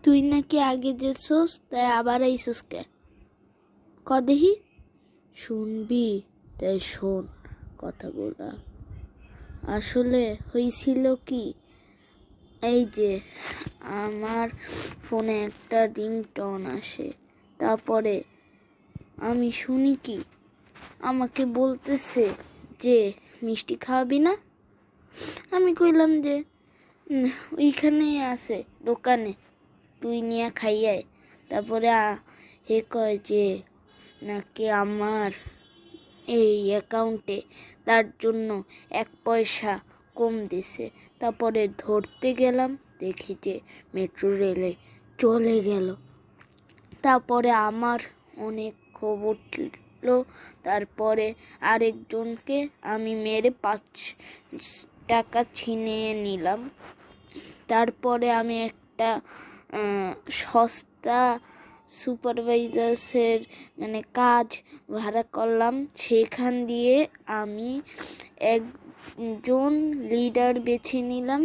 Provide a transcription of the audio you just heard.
তুই নাকি আগে যেছস, তাই আবার আইসস কে? কদেহি শুনবি, তাই শোন কথাগুলা। আসলে হয়েছিল কি, এই যে আমার ফোনে একটা রিংটোন আসে, তারপরে আমি শুনি কি আমাকে বলতেছে যে মিষ্টি খাওয়াবি না। আমি কইলাম যে ওইখানে আছে দোকানে, তুই নিয়ে খাইয়াই। তারপরে হে কয় যে নাকি আমার এই অ্যাকাউন্টে তার জন্য 1 পয়সা কম দিছে। তারপরে ধরতে গেলাম, দেখি যে মেট্রো রেলে চলে গেল। তারপরে আমার অনেক খবর উঠলো। তারপরে আরেকজনকে আমি মেরে 5 টাকা ছিনিয়ে নিলাম। তারপরে আমি একটা সস্তা সুপারভাইজার্সের কাজ ভাড়া করলাম। সেখান দিয়ে আমি একজন লিডার বেছে নিলাম।